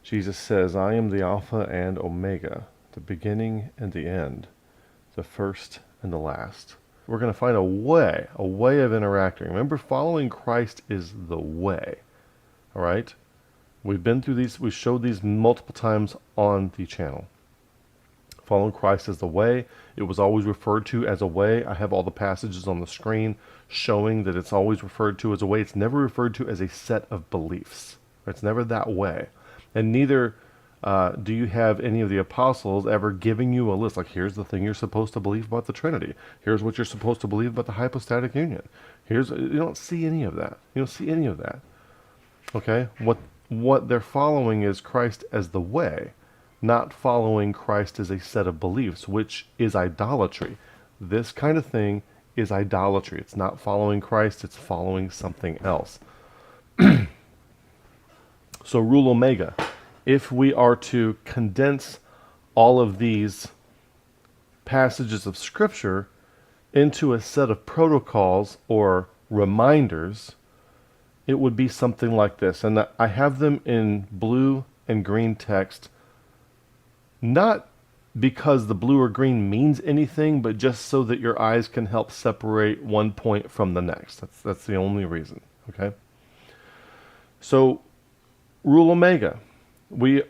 Jesus says, I am the Alpha and Omega, the beginning and the end, the first and the last. We're going to find a way of interacting. Remember, following Christ is the way. All right? We've been through these, we showed these multiple times on the channel. Following Christ is the way. It was always referred to as a way. I have all the passages on the screen showing that it's always referred to as a way. It's never referred to as a set of beliefs. It's never that way. And neither do you have any of the apostles ever giving you a list. Like, here's the thing you're supposed to believe about the Trinity. Here's what you're supposed to believe about the hypostatic union. You don't see any of that. You don't see any of that. Okay? What they're following is Christ as the way, not following Christ as a set of beliefs, which is idolatry. This kind of thing is idolatry. It's not following Christ, it's following something else. So rule omega, if we are to condense all of these passages of Scripture into a set of protocols or reminders, it would be something like this. And I have them in blue and green text, not because the blue or green means anything, but just so that your eyes can help separate one point from the next. That's the only reason, okay? So, rule omega, we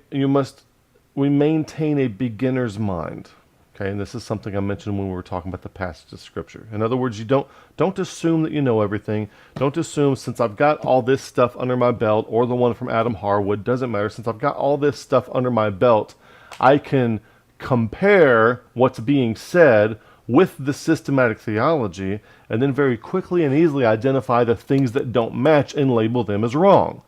maintain a beginner's mind. Okay, and this is something I mentioned when we were talking about the passage of Scripture. In other words, you don't assume that you know everything. Don't assume, since I've got all this stuff under my belt, or the one from Adam Harwood, doesn't matter. Since I've got all this stuff under my belt, I can compare what's being said with the systematic theology, and then very quickly and easily identify the things that don't match and label them as wrong.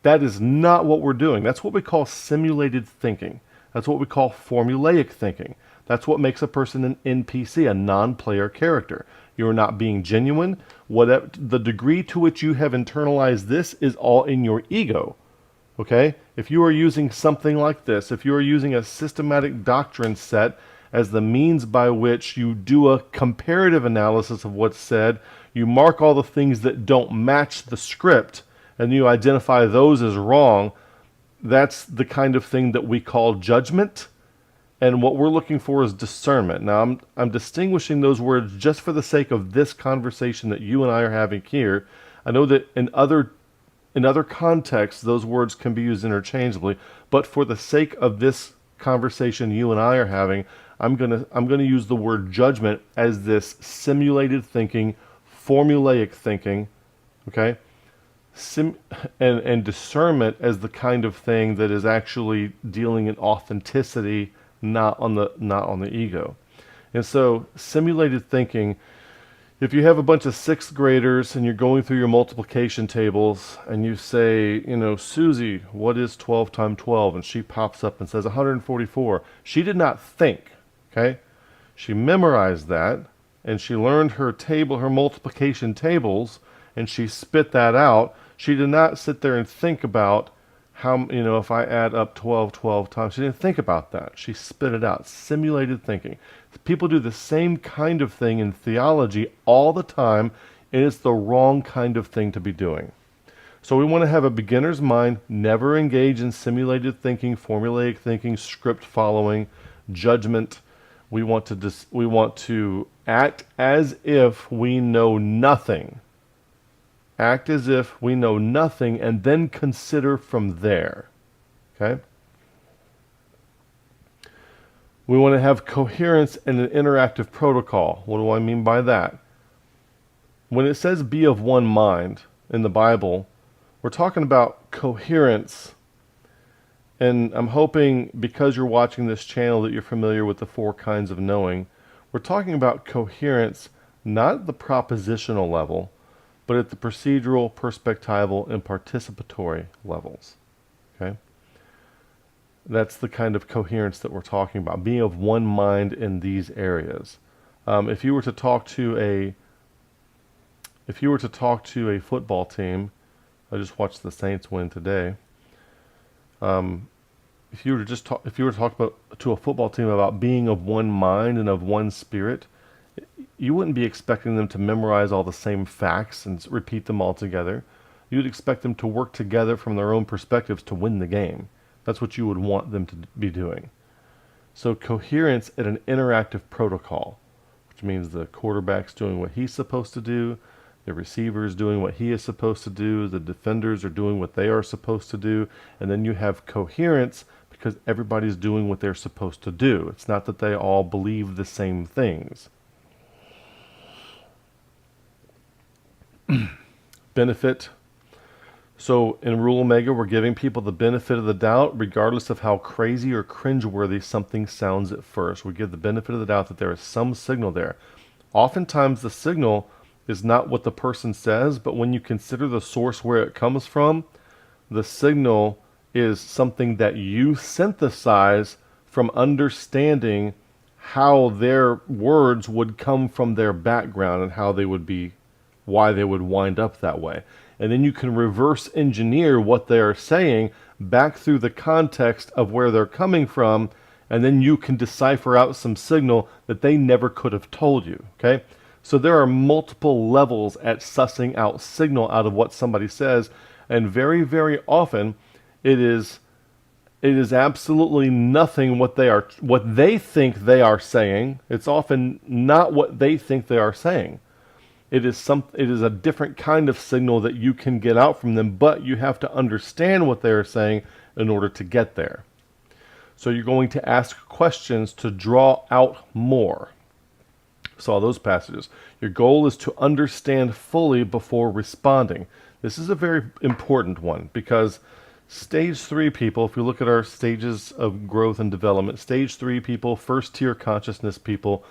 That is not what we're doing. That's what we call simulated thinking. That's what we call formulaic thinking. That's what makes a person an NPC, a non-player character. You're not being genuine. Whatever the degree to which you have internalized this is all in your ego. Okay? If you are using something like this, if you are using a systematic doctrine set as the means by which you do a comparative analysis of what's said, you mark all the things that don't match the script, and you identify those as wrong, that's the kind of thing that we call judgment. And what we're looking for is discernment. Now, I'm distinguishing those words just for the sake of this conversation that you and I are having here. I know that in other contexts, those words can be used interchangeably, but for the sake of this conversation you and I are having, I'm gonna use the word judgment as this simulated thinking, formulaic thinking, okay? And discernment as the kind of thing that is actually dealing in authenticity, not on the ego. And so simulated thinking, if you have a bunch of sixth graders and you're going through your multiplication tables and you say, Susie, what is 12 times 12? And she pops up and says 144. She did not think, okay? She memorized that and she learned her multiplication tables, and she spit that out. She did not sit there and think about how, if I add up 12 times. She didn't think about that. She spit it out. Simulated thinking. People do the same kind of thing in theology all the time, and it's the wrong kind of thing to be doing. So we want to have a beginner's mind, never engage in simulated thinking, formulaic thinking, script following, judgment. We want to act as if we know nothing. Act as if we know nothing, and then consider from there. Okay? We want to have coherence and an interactive protocol. What do I mean by that? When it says be of one mind in the Bible, we're talking about coherence. And I'm hoping, because you're watching this channel, that you're familiar with the 4 kinds of knowing. We're talking about coherence, not at the propositional level, but at the procedural, perspectival, and participatory levels. Okay? That's the kind of coherence that we're talking about, being of one mind in these areas. If you were to talk to a football team, I just watched the Saints win today. If you were to talk to a football team about being of one mind and of one spirit, you wouldn't be expecting them to memorize all the same facts and repeat them all together. You'd expect them to work together from their own perspectives to win the game. That's what you would want them to be doing. So coherence in an interactive protocol, which means the quarterback's doing what he's supposed to do, the receiver is doing what he is supposed to do, the defenders are doing what they are supposed to do, and then you have coherence because everybody's doing what they're supposed to do. It's not that they all believe the same things. Benefit. So in Rule Omega, we're giving people the benefit of the doubt, regardless of how crazy or cringeworthy something sounds at first. We give the benefit of the doubt that there is some signal there. Oftentimes the signal is not what the person says, but when you consider the source where it comes from, the signal is something that you synthesize from understanding how their words would come from their background and how they would be, why they would wind up that way. And then you can reverse engineer what they are saying back through the context of where they're coming from, and then you can decipher out some signal that they never could have told you, okay? So there are multiple levels at sussing out signal out of what somebody says, and very, very often it is absolutely nothing what they think they are saying. It's often not what they think they are saying. It is a different kind of signal that you can get out from them, but you have to understand what they are saying in order to get there. So you're going to ask questions to draw out more. Saw those passages. Your goal is to understand fully before responding. This is a very important one because stage 3 people, if you look at our stages of growth and development, stage 3 people, first tier consciousness people,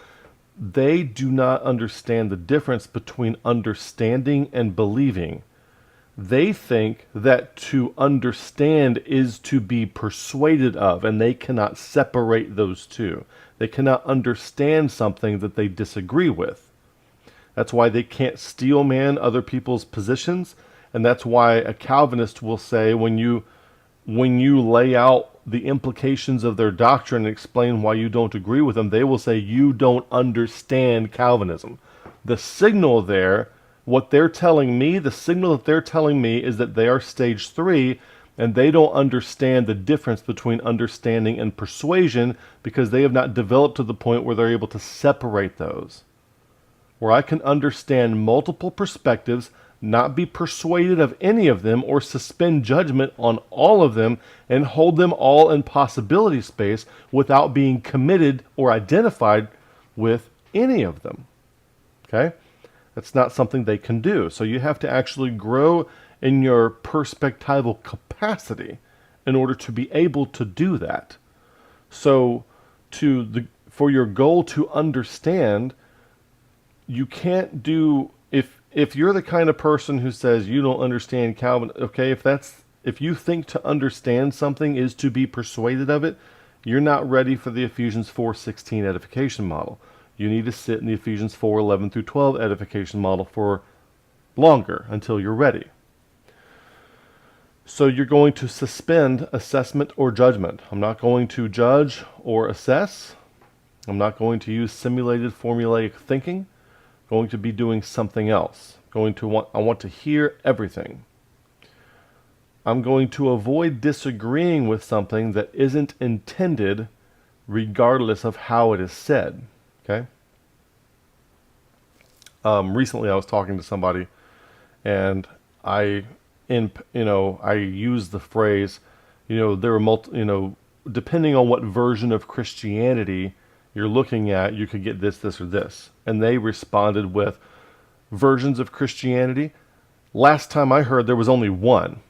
they do not understand the difference between understanding and believing. They think that to understand is to be persuaded of, and they cannot separate those two. They cannot understand something that they disagree with. That's why they can't steel man other people's positions, and that's why a Calvinist will say when you lay out the implications of their doctrine and explain why you don't agree with them, they will say you don't understand Calvinism. The signal there, what they're telling me, the signal that they're telling me is that they are stage 3 and they don't understand the difference between understanding and persuasion because they have not developed to the point where they're able to separate those. Where I can understand multiple perspectives, not be persuaded of any of them or suspend judgment on all of them and hold them all in possibility space without being committed or identified with any of them. Okay? That's not something they can do. So you have to actually grow in your perspectival capacity in order to be able to do that. So for your goal to understand, you can't do, if you're the kind of person who says you don't understand Calvin, okay, if you think to understand something is to be persuaded of it, you're not ready for the Ephesians 4:16 edification model. You need to sit in the Ephesians 4:11 through 12 edification model for longer until you're ready. So you're going to suspend assessment or judgment. I'm not going to judge or assess. I'm not going to use simulated formulaic thinking. Going to be doing something else. I want to hear everything. I'm going to avoid disagreeing with something that isn't intended regardless of how it is said. Okay? Recently I was talking to somebody and I used the phrase, there are depending on what version of Christianity you're looking at, you could get this, this, or this. And they responded with versions of Christianity. Last time I heard there was only one.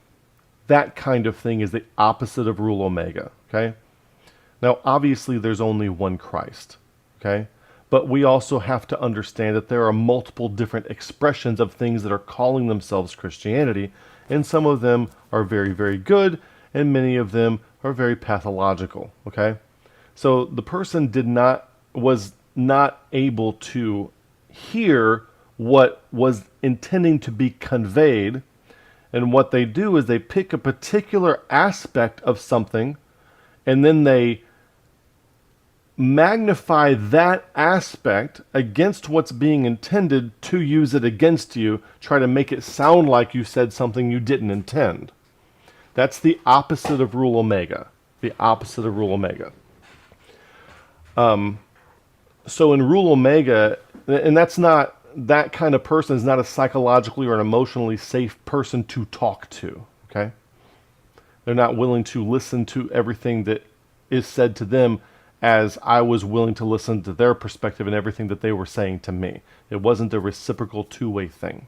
That kind of thing is the opposite of Rule Omega, okay? Now, obviously, there's only one Christ, okay? But we also have to understand that there are multiple different expressions of things that are calling themselves Christianity, and some of them are very, very good, and many of them are very pathological, okay? So the person was not able to hear what was intending to be conveyed, and what they do is they pick a particular aspect of something, and then they magnify that aspect against what's being intended to use it against you, try to make it sound like you said something you didn't intend. That's the opposite of Rule Omega. The opposite of rule omega. So in rule omega, and that's not, that kind of person is not a psychologically or an emotionally safe person to talk to, okay? They're not willing to listen to everything that is said to them as I was willing to listen to their perspective and everything that they were saying to me. It wasn't a reciprocal two-way thing.